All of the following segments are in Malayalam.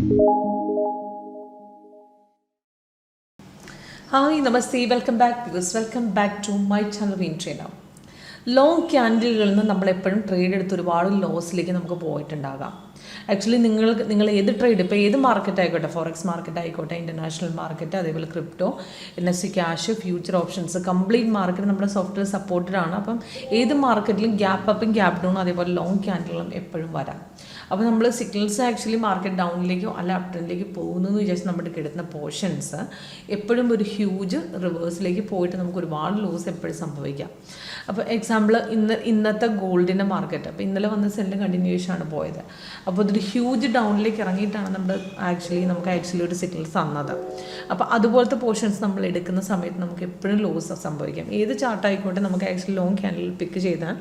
Hi, Namaste, welcome back viewers. Welcome back to my channel WinTrader. Long ക്യാൻഡിലുകളിൽ നിന്ന് നമ്മളെപ്പോഴും ട്രേഡ് എടുത്ത് ഒരുപാട് ലോസിലേക്ക് നമുക്ക് പോയിട്ടുണ്ടാകാം. ആക്ച്വലി നിങ്ങൾ ഏത് ട്രേഡ് ഇപ്പോൾ ഏത് മാർക്കറ്റ് ആയിക്കോട്ടെ, ഫോറക്സ് മാർക്കറ്റ് ആയിക്കോട്ടെ, ഇൻ്റർനാഷണൽ മാർക്കറ്റ്, അതേപോലെ crypto, NSE cash, future options, complete market നമ്മുടെ സോഫ്റ്റ്വെയർ സപ്പോർട്ടഡ് ആണ്. അപ്പം ഏത് മാർക്കറ്റിലും ഗ്യാപ്പ് അപ്പും ഗ്യാപ്പ് ഡൗണും അതേപോലെ ലോങ് ക്യാൻഡിലുകളും എപ്പോഴും വരാം. അപ്പോൾ നമ്മൾ സിഗ്നൽസ് ആക്ച്വലി മാർക്കറ്റ് ഡൗണിലേക്കോ അല്ല അപ് ട്രെൻഡിലേക്ക് പോകുന്നു എന്ന് വിചാരിച്ച് നമ്മുടെ കിടക്കുന്ന പോർഷൻസ് എപ്പോഴും ഒരു ഹ്യൂജ് റിവേഴ്സിലേക്ക് പോയിട്ട് നമുക്ക് ഒരുപാട് ലോസ് എപ്പോഴും സംഭവിക്കാം. അപ്പോൾ എക്സാമ്പിൾ ഇന്നത്തെ ഗോൾഡിൻ്റെ മാർക്കറ്റ്, അപ്പോൾ ഇന്നലെ വന്ന സെല്ല് കണ്ടിന്യൂഷൻ ആണ് പോയത്. അപ്പോൾ അതൊരു ഹ്യൂജ് ഡൗണിലേക്ക് ഇറങ്ങിയിട്ടാണ് നമുക്ക് ആക്ച്വലി ഒരു സിഗ്നൽസ് തന്നത്. അപ്പോൾ അതുപോലത്തെ പോർഷൻസ് നമ്മൾ എടുക്കുന്ന സമയത്ത് നമുക്ക് എപ്പോഴും ലോസ് സംഭവിക്കാം. ഏത് ചാർട്ടായിക്കോട്ടെ നമുക്ക് ആക്ച്വലി ലോങ് ക്യാൻഡിൽ പിക്ക് ചെയ്താൽ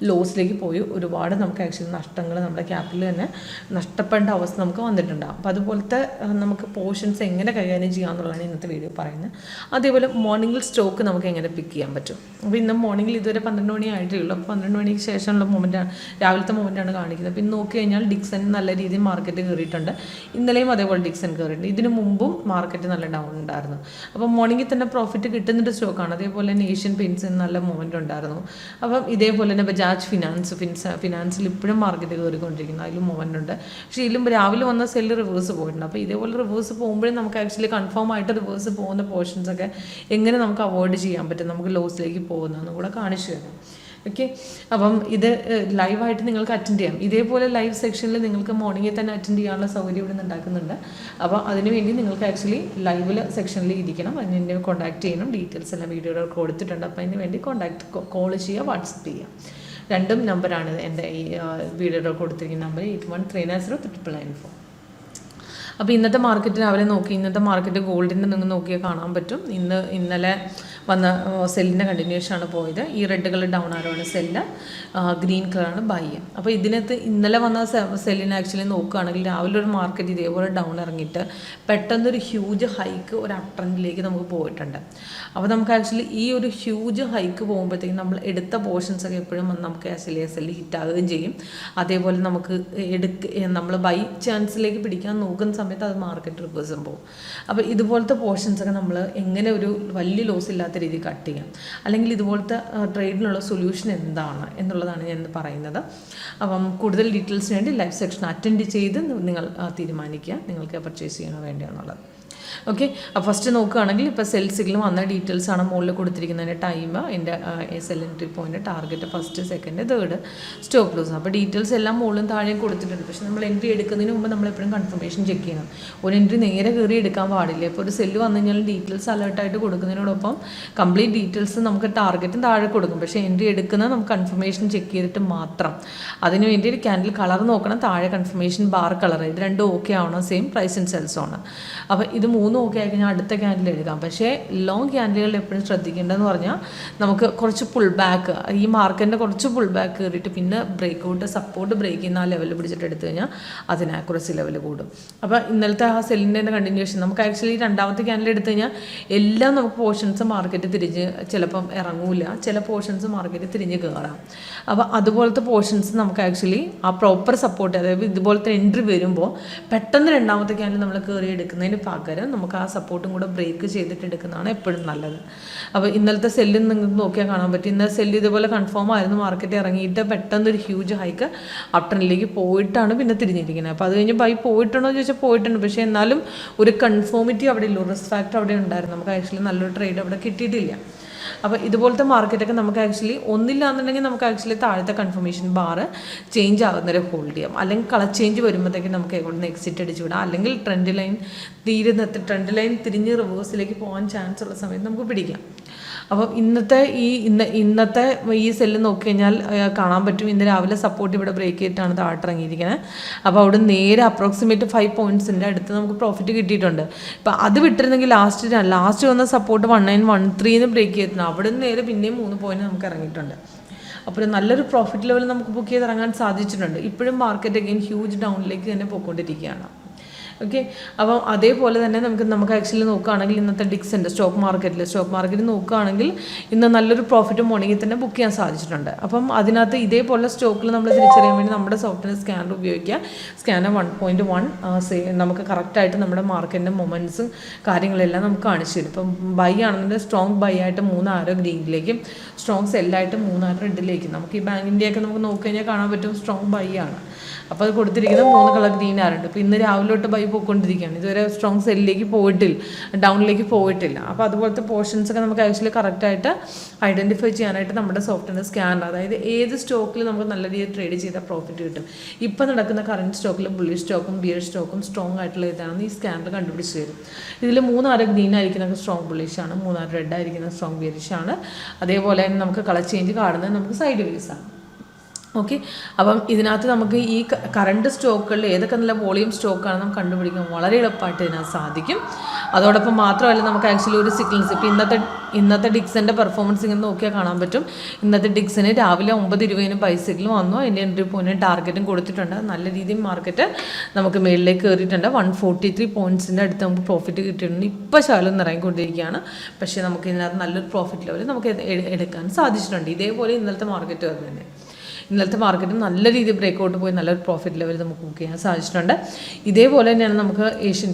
ലോസിലേക്ക് പോയി ഒരുപാട് നമുക്ക് ആക്ച്വലി നഷ്ടങ്ങൾ നമ്മുടെ ക്യാപിറ്റൽ തന്നെ നഷ്ടപ്പെടേണ്ട അവസ്ഥ നമുക്ക് വന്നിട്ടുണ്ടാകും. അപ്പോൾ അതുപോലത്തെ നമുക്ക് പോർഷൻസ് എങ്ങനെ കൈകാര്യം ചെയ്യാമെന്നുള്ളതാണ് ഇന്നത്തെ വീഡിയോ പറയുന്നത്. അതേപോലെ മോർണിംഗിൽ സ്റ്റോക്ക് നമുക്ക് എങ്ങനെ പിക്ക് ചെയ്യാൻ പറ്റും. അപ്പോൾ ഇന്ന് മോർണിംഗിൽ ഇതുവരെ 12 മണി ആയിട്ടേ ഉള്ളൂ. അപ്പോൾ 12 മണിക്ക് ശേഷമുള്ള മൊമെൻറ്റാണ്, രാവിലത്തെ മൊമെൻറ്റാണ് കാണിക്കുന്നത്. പിന്നെ നോക്കി കഴിഞ്ഞാൽ ഡിക്സൺ നല്ല രീതിയിൽ മാർക്കറ്റ് കയറിയിട്ടുണ്ട്. ഇന്നലെയും അതേപോലെ ഡിക്സൺ കയറിയിട്ടുണ്ട്. ഇതിനു മുമ്പും മാർക്കറ്റ് നല്ല ഡൗൺ ഉണ്ടായിരുന്നു. അപ്പോൾ മോർണിംഗിൽ തന്നെ പ്രോഫിറ്റ് കിട്ടുന്നൊരു സ്റ്റോക്കാണ്. അതേപോലെ തന്നെ ഏഷ്യൻ പെയിൻറ്റ്സിന് നല്ല മൊമെൻറ്റ് ഉണ്ടായിരുന്നു. അപ്പം ഇതേപോലെ തന്നെ ബജാജ് ഫിനാൻസിൽ ഇപ്പോഴും മാർക്കറ്റ് കയറിക്കൊണ്ടിരിക്കുന്നു, അതിലും മൊമെൻ്റ് ഉണ്ട്. പക്ഷേ ഇതിലും രാവിലെ വന്ന സെല്ല് റിവേഴ്സ് പോയിട്ടുണ്ട്. അപ്പോൾ ഇതേപോലെ റിവേഴ്സ് പോകുമ്പോഴും നമുക്ക് ആക്ച്വലി കൺഫേം ആയിട്ട് റിവേഴ്സ് പോകുന്ന പോർഷൻസൊക്കെ എങ്ങനെ നമുക്ക് അവോയ്ഡ് ചെയ്യാൻ പറ്റും, നമുക്ക് ലോസിലേക്ക് പോകുന്നതെന്ന് കൂടെ കാണിച്ചു തരാം. ഓക്കെ, അപ്പം ഇത് ലൈവായിട്ട് നിങ്ങൾക്ക് അറ്റൻഡ് ചെയ്യാം. ഇതേപോലെ ലൈവ് സെക്ഷനിൽ നിങ്ങൾക്ക് മോർണിംഗിൽ തന്നെ അറ്റൻഡ് ചെയ്യാനുള്ള സൗകര്യം ഇവിടെ നിന്ന് ഉണ്ടാക്കുന്നുണ്ട്. അപ്പോൾ അതിനുവേണ്ടി നിങ്ങൾക്ക് ആക്ച്വലി ലൈവിൽ സെക്ഷനിൽ ഇരിക്കണം. അതിന് എന്നെ കോൺടാക്ട് ചെയ്യണം. ഡീറ്റെയിൽസ് എല്ലാം വീഡിയോയിൽ കൊടുത്തിട്ടുണ്ട്. അപ്പോൾ അതിന് വേണ്ടി കോൾ ചെയ്യുക, വാട്സപ്പ് ചെയ്യുക. 2 നമ്പറാണ് എൻ്റെ ഈ വീഡിയോയിൽ കൊടുത്തിരിക്കുന്ന നമ്പർ 8139039994. അപ്പോൾ ഇന്നത്തെ മാർക്കറ്റ് രാവിലെ നോക്കി, ഇന്നത്തെ മാർക്കറ്റ് ഗോൾഡിൻ്റെ നിങ്ങൾ നോക്കിയാൽ കാണാൻ പറ്റും. ഇന്നലെ വന്ന സെല്ലിൻ്റെ കണ്ടിന്യൂഷനാണ് പോയത്. ഈ റെഡ് കളർ ഡൗൺ ആരോണ് സെല്ല്, ഗ്രീൻ കളറാണ് ബൈ. അപ്പോൾ ഇതിനകത്ത് ഇന്നലെ വന്ന സെല്ലിനെ ആക്ച്വലി നോക്കുകയാണെങ്കിൽ രാവിലെ ഒരു മാർക്കറ്റ് ഇതേപോലെ ഡൗൺ ഇറങ്ങിയിട്ട് പെട്ടെന്നൊരു ഹ്യൂജ് ഹൈക്ക് ഒരു അപ് ട്രെൻഡിലേക്ക് നമുക്ക് പോയിട്ടുണ്ട്. അപ്പോൾ നമുക്ക് ആക്ച്വലി ഈ ഒരു ഹ്യൂജ് ഹൈക്ക് പോകുമ്പോഴത്തേക്കും നമ്മൾ എടുത്ത പോർഷൻസൊക്കെ എപ്പോഴും നമുക്ക് സെല്ല് ഹിറ്റാകുകയും ചെയ്യും. അതേപോലെ നമുക്ക് നമ്മൾ ബൈ ചാൻസിലേക്ക് പിടിക്കാൻ നോക്കുന്ന സമയത്ത് അത് മാർക്കറ്റ് റിവേഴ്സും പോകും. അപ്പോൾ ഇതുപോലത്തെ പോർഷൻസൊക്കെ നമ്മൾ എങ്ങനെ ഒരു വലിയ ലോസ് ഇല്ലാത്ത രീതിയിൽ കട്ട് ചെയ്യാം, അല്ലെങ്കിൽ ഇതുപോലത്തെ ട്രേഡിനുള്ള സൊല്യൂഷൻ എന്താണ് എന്നുള്ളതാണ് ഞാൻ പറയുന്നത്. അപ്പം കൂടുതൽ ഡീറ്റെയിൽസിന് വേണ്ടി ലൈവ് സെക്ഷൻ അറ്റൻഡ് ചെയ്ത് നിങ്ങൾ തീരുമാനിക്കുക നിങ്ങൾക്ക് പർച്ചേസ് ചെയ്യണോ വേണ്ടിയാണെന്നുള്ളത്. ഓക്കെ, അപ്പോൾ ഫസ്റ്റ് നോക്കുകയാണെങ്കിൽ ഇപ്പോൾ സെൽ സിഗ്നൽ വന്ന ഡീറ്റെയിൽസ് ആണ് മുകളിൽ കൊടുത്തിരിക്കുന്നതിൻ്റെ ടൈം, എൻ്റെ cell entry point, target, first, second, third, stop loss. അപ്പോൾ ഡീറ്റെയിൽസ് എല്ലാം മുകളിലും താഴെയും കൊടുത്തിട്ടുണ്ട്. പക്ഷേ നമ്മൾ എൻട്രി എടുക്കുന്നതിന് മുമ്പ് നമ്മളെപ്പോഴും കൺഫർമേഷൻ ചെക്ക് ചെയ്യണം. ഒരു എൻട്രി നേരെ കയറി എടുക്കാൻ പാടില്ല. ഇപ്പോൾ ഒരു സെല്ല് വന്നു കഴിഞ്ഞാൽ ഡീറ്റെയിൽസ് അലേർട്ടായിട്ട് കൊടുക്കുന്നതിനോടൊപ്പം കംപ്ലീറ്റ് ഡീറ്റെയിൽസ് നമുക്ക് ടാർഗറ്റും താഴെ കൊടുക്കും. പക്ഷേ എൻട്രി എടുക്കുന്നത് നമുക്ക് കൺഫർമേഷൻ ചെക്ക് ചെയ്തിട്ട് മാത്രം. അതിന് വേണ്ടി ഒരു ക്യാൻഡിൽ കളർ നോക്കണം, താഴെ കൺഫർമേഷൻ ബാർ കളർ, ഇത് രണ്ടും ഓക്കെ ആവണം, സെയിം പ്രൈസ് ആൻഡ് സെൽസ് ആണ്. അപ്പോൾ ഇത് 3 ഓക്കെ ആയി കഴിഞ്ഞാൽ അടുത്ത ക്യാൻഡിൽ എടുക്കാം. പക്ഷേ ലോങ് ക്യാൻഡിലുകളിൽ എപ്പോഴും ശ്രദ്ധിക്കേണ്ടതെന്ന് പറഞ്ഞാൽ നമുക്ക് കുറച്ച് പുൾ ബാക്ക്, ഈ മാർക്കറ്റിൻ്റെ കുറച്ച് പുൾ ബാക്ക് കയറിയിട്ട് പിന്നെ ബ്രേക്ക് ഔട്ട് സപ്പോർട്ട് ബ്രേക്ക് ചെയ്യുന്ന ആ ലെവലിൽ പിടിച്ചിട്ട് എടുത്തു കഴിഞ്ഞാൽ അതിന് ആക്യുറസി ലെവൽ കൂടും. അപ്പോൾ ഇന്നലത്തെ ആ സെല്ലിൻ്റെ തന്നെ കണ്ടിന്യൂഷൻ നമുക്ക് ആക്ച്വലി രണ്ടാമത്തെ ക്യാൻഡിൽ എടുത്തു കഴിഞ്ഞാൽ എല്ലാം നമുക്ക് പോർഷൻസ് മാർക്കറ്റ് തിരിഞ്ഞ് ചിലപ്പം ഇറങ്ങൂല, ചില പോർഷൻസ് മാർക്കറ്റ് തിരിഞ്ഞ് കയറാം. അപ്പോൾ അതുപോലത്തെ പോർഷൻസ് നമുക്ക് ആക്ച്വലി ആ പ്രോപ്പർ സപ്പോർട്ട്, അതായത് ഇതുപോലത്തെ എൻട്രി വരുമ്പോൾ പെട്ടെന്ന് രണ്ടാമത്തെ ക്യാൻഡിൽ നമ്മൾ കയറി എടുക്കുന്നതിന് പകരം നമുക്ക് ആ സപ്പോർട്ടും കൂടെ ബ്രേക്ക് ചെയ്തിട്ട് എടുക്കുന്നതാണ് എപ്പോഴും നല്ലത്. അപ്പോൾ ഇന്നലത്തെ സെല്ലിൽ നിങ്ങൾക്ക് നോക്കിയാൽ കാണാൻ പറ്റും. ഇന്നലെ സെല്ല് ഇതുപോലെ കൺഫേം ആയിരുന്നു, മാർക്കറ്റ് ഇറങ്ങിയിട്ട് പെട്ടെന്നൊരു ഹ്യൂജ് ഹൈക്ക് അപ് ട്രെൻഡിലേക്ക് പോയിട്ടാണ് പിന്നെ തിരിഞ്ഞിരിക്കുന്നത്. അപ്പോൾ അത് കഴിഞ്ഞ് ബൈ പോയിട്ടുണ്ടോ എന്ന് ചോദിച്ചാൽ പോയിട്ടുണ്ട്. പക്ഷേ എന്നാലും ഒരു കൺഫോമിറ്റി അവിടെ ഇല്ല, റിസ്ക് ഫാക്ടർ അവിടെ ഉണ്ടായിരുന്നു. നമുക്ക് ആക്ച്വലി നല്ലൊരു ട്രേഡ് അവിടെ കിട്ടിയിട്ടില്ല. അപ്പോൾ ഇതുപോലത്തെ മാർക്കറ്റൊക്കെ നമുക്ക് ആക്ച്വലി ഒന്നില്ല എന്നുണ്ടെങ്കിൽ നമുക്ക് ആക്ച്വലി താഴത്തെ കൺഫർമേഷൻ ബാർ ചേഞ്ച് ആകുന്നവരെ ഹോൾഡ് ചെയ്യാം, അല്ലെങ്കിൽ കളർ ചേഞ്ച് വരുമ്പോഴത്തേക്കും നമുക്ക് ഇവിടുന്ന് എക്സിറ്റ് അടിച്ചു വിടാം, അല്ലെങ്കിൽ ട്രെൻഡ് ലൈൻ തിരിഞ്ഞ് റിവേഴ്സിലേക്ക് പോകാൻ ചാൻസ് ഉള്ള സമയത്ത് നമുക്ക് പിടിക്കാം. അപ്പം ഇന്നത്തെ ഈ സെല്ല് നോക്കി കഴിഞ്ഞാൽ കാണാൻ പറ്റും. ഇന്ന് രാവിലെ സപ്പോർട്ട് ഇവിടെ ബ്രേക്ക് ചെയ്തിട്ടാണ് താഴ്ത്തിറങ്ങിയിരിക്കുന്നത്. അപ്പോൾ അവിടെ നേരെ അപ്രോക്സിമേറ്റ് 5 പോയിൻറ്റ്സിൻ്റെ അടുത്ത് നമുക്ക് പ്രോഫിറ്റ് കിട്ടിയിട്ടുണ്ട്. അപ്പോൾ അത് വിട്ടിരുന്നെങ്കിൽ ലാസ്റ്റ് വന്ന സപ്പോർട്ട് 1913 ബ്രേക്ക് ചെയ്തിട്ടുണ്ട്. അവിടെ നിന്ന് നേരെ പിന്നെയും 3 പോയിന്റ് നമുക്ക് ഇറങ്ങിയിട്ടുണ്ട്. അപ്പോൾ നല്ലൊരു പ്രോഫിറ്റ് ലെവൽ നമുക്ക് ബുക്ക് ചെയ്ത് ഇറങ്ങാൻ സാധിച്ചിട്ടുണ്ട്. ഇപ്പോഴും മാർക്കറ്റ് അഗെയിൻ ഹ്യൂജ് ഡൗണിലേക്ക് തന്നെ പോയിക്കൊണ്ടിരിക്കുകയാണ്. ഓക്കെ. അപ്പം അതേപോലെ തന്നെ നമുക്ക് ആക്ച്വലി നോക്കുകയാണെങ്കിൽ ഇന്നത്തെ ഡിക്സിൻ്റെ സ്റ്റോക്ക് മാർക്കറ്റിൽ നോക്കുകയാണെങ്കിൽ ഇന്ന് നല്ലൊരു പ്രോഫിറ്റ് മോർണിംഗിൽ തന്നെ ബുക്ക് ചെയ്യാൻ സാധിച്ചിട്ടുണ്ട്. അപ്പം അതിനകത്ത് ഇതേപോലെ സ്റ്റോക്കിൽ നമ്മൾ തിരിച്ചറിയാൻ വേണ്ടി നമ്മുടെ സോഫ്റ്റ്വെയർ സ്കാനർ ഉപയോഗിക്കുക. സ്കാനർ 1.1 നമുക്ക് കറക്റ്റായിട്ട് നമ്മുടെ മാർക്കറ്റിൻ്റെ മൊമെൻറ്റ്സും കാര്യങ്ങളെല്ലാം നമുക്ക് കാണിച്ചു തരും. ഇപ്പം ബൈ ആണെന്നുണ്ടെങ്കിൽ സ്ട്രോങ് ബൈ ആയിട്ട് 3 ആരോ ഗ്രീനിലേക്കും സ്ട്രോങ് സെല്ലായിട്ട് 3 ആരോ റെഡിലേക്കും. നമുക്ക് ഈ ബാങ്കിൻ്റെയൊക്കെ നമുക്ക് നോക്കിക്കഴിഞ്ഞാൽ കാണാൻ പറ്റും സ്ട്രോങ് ബൈ ആണ്. അപ്പോൾ അത് കൊടുത്തിരിക്കുന്നത് 3 കളർ ഗ്രീൻ ആറുണ്ട്. ഇപ്പോൾ ഇന്ന് രാവിലെ തൊട്ട് ബൈ പോയിക്കൊണ്ടിരിക്കുകയാണ്. ഇതുവരെ സ്ട്രോങ് സെല്ലിലേക്ക് ഡൗണിലേക്ക് പോയിട്ടില്ല. അപ്പോൾ അതുപോലത്തെ പോർഷൻസൊക്കെ നമുക്ക് ആക്ച്വലി കറക്റ്റായിട്ട് ഐഡൻറ്റിഫൈ ചെയ്യാനായിട്ട് നമ്മുടെ സോഫ്റ്റ്വെയർ സ്കാനർ, അതായത് ഏത് സ്റ്റോക്കിൽ നമുക്ക് നല്ല രീതിയിൽ ട്രേഡ് ചെയ്താൽ പ്രോഫിറ്റ് കിട്ടും, ഇപ്പോൾ നടക്കുന്ന കറൻറ്റ് സ്റ്റോക്കിൽ ബുള്ളിഷ് സ്റ്റോക്കും ബിയർ സ്റ്റോക്കും സ്ട്രോങ് ആയിട്ടുള്ള ഏതാണെന്ന് ഈ സ്കാനർ കണ്ടുപിടിച്ച് തരും. ഇതിൽ 3 ആരോ ഗ്രീൻ ആയിരിക്കുന്നത് സ്ട്രോങ് ബുള്ളിഷാണ്, 3 ആരോ റെഡ് ആയിരിക്കുന്നത് സ്ട്രോങ് ബിയറിഷാണ്. അതേപോലെ തന്നെ നമുക്ക് കളർ ചേഞ്ച് കാണുന്നത് നമുക്ക് സൈഡ് വേസാണ്. ഓക്കെ. അപ്പം ഇതിനകത്ത് നമുക്ക് ഈ കറണ്ട് സ്റ്റോക്കുകളിൽ ഏതൊക്കെ നല്ല വോളിയം സ്റ്റോക്കാണ് നമുക്ക് കണ്ടുപിടിക്കാൻ വളരെ എളുപ്പമായിട്ട് ഇതിനകത്ത് സാധിക്കും. അതോടൊപ്പം മാത്രമല്ല നമുക്ക് ആക്ച്വലി ഒരു സിഗ്നൽസ് ഇപ്പോൾ ഇന്നത്തെ ഡിക്സിൻ്റെ പെർഫോമൻസ് ഇങ്ങനെ നോക്കിയാൽ കാണാൻ പറ്റും. ഇന്നത്തെ ഡിക്സിന് രാവിലെ 9:20 ബൈ സിഗ്നൽ വന്നു. അതിൻ്റെ എൻട്രി പോയിൻറ്റും ടാർഗറ്റും കൊടുത്തിട്ടുണ്ട്. നല്ല രീതിയിൽ മാർക്കറ്റ് നമുക്ക് മേളിലേക്ക് കയറിയിട്ടുണ്ട്. 143 പോയിൻറ്റ്സിൻ്റെ അടുത്ത് നമുക്ക് പ്രോഫിറ്റ് കിട്ടിയിട്ടുണ്ട്. ഇപ്പോൾ ശകലം ഇറങ്ങിക്കൊണ്ടിരിക്കുകയാണ്. പക്ഷേ നമുക്ക് ഇതിനകത്ത് നല്ലൊരു പ്രോഫിറ്റ് ലെവൽ നമുക്ക് എടുക്കാൻ സാധിച്ചിട്ടുണ്ട്. ഇതേപോലെ ഇന്നലത്തെ മാർക്കറ്റ് തന്നെ ഇന്നലത്തെ മാർക്കറ്റും നല്ല രീതിയിൽ ബ്രേക്കൗട്ട് പോയി നല്ലൊരു പ്രോഫിറ്റ് ലെവൽ നമുക്ക് ബുക്ക് ചെയ്യാൻ സാധിച്ചിട്ടുണ്ട്. ഇതേപോലെ തന്നെയാണ് നമുക്ക് ഏഷ്യൻ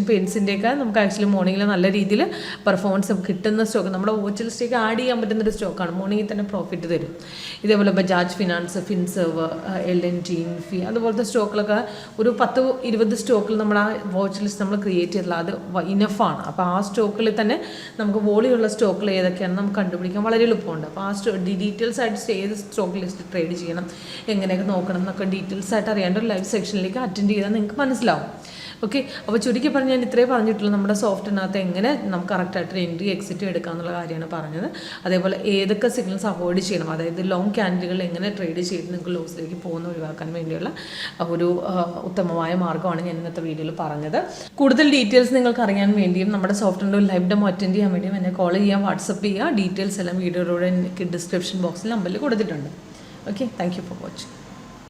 പെയിൻസിൻ്റെയൊക്കെ നമുക്ക് ആക്ച്വലി മോർണിംഗിൽ നല്ല രീതിയിൽ പെർഫോമൻസ് കിട്ടുന്ന സ്റ്റോക്ക് നമ്മുടെ വാച്ച് ലിസ്റ്റിലേക്ക് ആഡ് ചെയ്യാൻ പറ്റുന്നൊരു സ്റ്റോക്കാണ്. മോർണിംഗിൽ തന്നെ പ്രോഫിറ്റ് തരും. ഇതേപോലെ ബജാജ് ഫിനാൻസ്, ഫിൻസർവ്, LNT, ഇൻഫി അതുപോലത്തെ സ്റ്റോക്കുകളൊക്കെ ഒരു 10-20 സ്റ്റോക്കിൽ നമ്മൾ ആ വാച്ച് ലിസ്റ്റ് നമ്മൾ ക്രിയേറ്റ് ചെയ്തിട്ടുള്ള അത് ഇനഫാണ്. അപ്പോൾ ആ സ്റ്റോക്കിൽ തന്നെ നമുക്ക് വോളിയുള്ള സ്റ്റോക്കുകൾ ഏതൊക്കെയാണ് നമുക്ക് കണ്ടുപിടിക്കാൻ വളരെ എളുപ്പമുണ്ട്. അപ്പോൾ ആ ഡീറ്റെയിൽസ് ആയിട്ട് ഏത് സ്റ്റോക്ക് ലിസ്റ്റ് ട്രേഡ് ചെയ്യണം, എങ്ങനെയൊക്കെ നോക്കണം എന്നൊക്കെ ഡീറ്റെയിൽസ് ആയിട്ട് അറിയേണ്ട ഒരു ലൈവ് സെക്ഷനിലേക്ക് അറ്റൻഡ് ചെയ്താൽ നിങ്ങൾക്ക് മനസ്സിലാവും. ഓക്കെ. അപ്പോൾ ചുരുക്കി പറഞ്ഞ് ഞാൻ ഇത്രേ പറഞ്ഞിട്ടുള്ളൂ. നമ്മുടെ സോഫ്റ്റ്വെയറിനകത്ത് എങ്ങനെ നമുക്ക് കറക്റ്റായിട്ട് എൻട്രി എക്സിറ്റ് എടുക്കുക എന്നുള്ള കാര്യമാണ് പറഞ്ഞത്. അതേപോലെ ഏതൊക്കെ സിഗ്നൽസ് അവോയ്ഡ് ചെയ്യണം, അതായത് ലോങ് ക്യാൻഡിലുകൾ എങ്ങനെ ട്രേഡ് ചെയ്ത് നിങ്ങൾക്ക് ലോസിലേക്ക് ഒഴിവാക്കാൻ വേണ്ടിയുള്ള ഒരു ഉത്തമമായ മാർഗ്ഗമാണ് ഞാൻ ഇന്നത്തെ വീഡിയോയിൽ പറഞ്ഞത്. കൂടുതൽ ഡീറ്റെയിൽസ് നിങ്ങൾക്ക് അറിയാൻ വേണ്ടിയും നമ്മുടെ സോഫ്റ്റ്വെയറിൻ്റെ ലൈവ് ഡെമോ അറ്റൻഡ് ചെയ്യാൻ വേണ്ടിയും എന്നെ കോൾ ചെയ്യാം, വാട്സപ്പ് ചെയ്യുക. ഡീറ്റെയിൽസ് എല്ലാം വീഡിയോയിലൂടെ എനിക്ക് ഡിസ്ക്രിപ്ഷൻ ബോക്സിൽ നമ്പറിൽ കൊടുത്തിട്ടുണ്ട്. Okay, thank you for watching.